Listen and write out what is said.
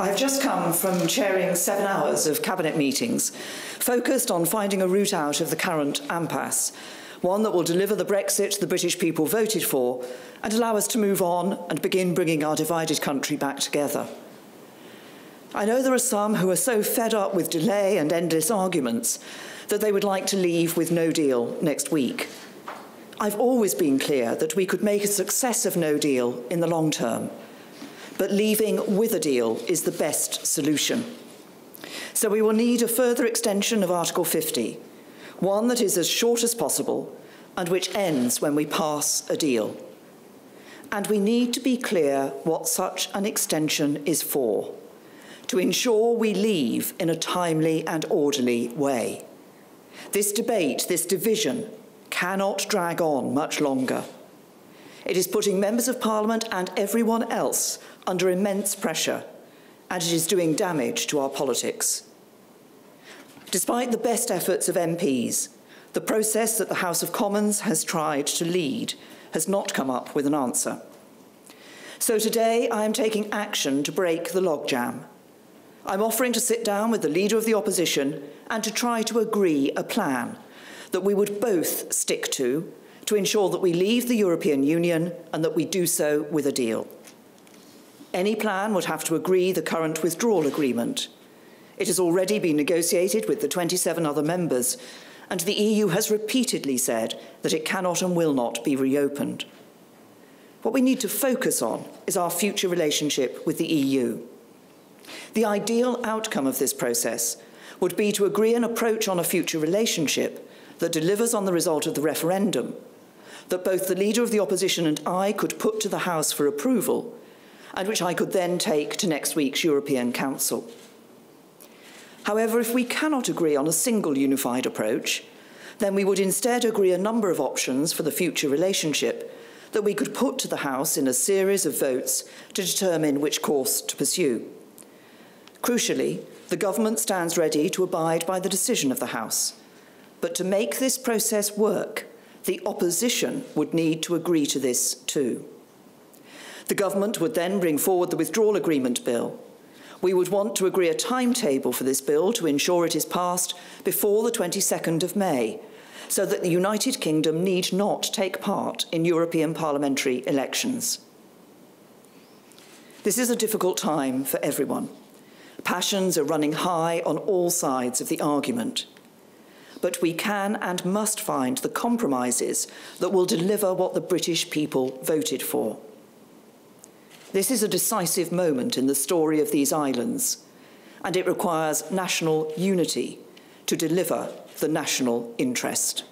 I've just come from chairing 7 hours of cabinet meetings focused on finding a route out of the current impasse, one that will deliver the Brexit the British people voted for and allow us to move on and begin bringing our divided country back together. I know there are some who are so fed up with delay and endless arguments that they would like to leave with no deal next week. I've always been clear that we could make a success of no deal in the long term, but leaving with a deal is the best solution. So we will need a further extension of Article 50, one that is as short as possible and which ends when we pass a deal. And we need to be clear what such an extension is for, to ensure we leave in a timely and orderly way. This debate, this division, cannot drag on much longer. It is putting members of Parliament and everyone else under immense pressure, and it is doing damage to our politics. Despite the best efforts of MPs, the process that the House of Commons has tried to lead has not come up with an answer. So today I am taking action to break the logjam. I'm offering to sit down with the Leader of the Opposition and to try to agree a plan that we would both stick to ensure that we leave the European Union and that we do so with a deal. Any plan would have to agree the current withdrawal agreement. It has already been negotiated with the 27 other members, and the EU has repeatedly said that it cannot and will not be reopened. What we need to focus on is our future relationship with the EU. The ideal outcome of this process would be to agree an approach on a future relationship that delivers on the result of the referendum, that both the Leader of the Opposition and I could put to the House for approval, and which I could then take to next week's European Council. However, if we cannot agree on a single unified approach, then we would instead agree a number of options for the future relationship that we could put to the House in a series of votes to determine which course to pursue. Crucially, the government stands ready to abide by the decision of the House. But to make this process work, the opposition would need to agree to this too. The government would then bring forward the withdrawal agreement bill. We would want to agree a timetable for this bill to ensure it is passed before the 22nd of May, so that the United Kingdom need not take part in European parliamentary elections. This is a difficult time for everyone. Passions are running high on all sides of the argument. But we can and must find the compromises that will deliver what the British people voted for. This is a decisive moment in the story of these islands, and it requires national unity to deliver the national interest.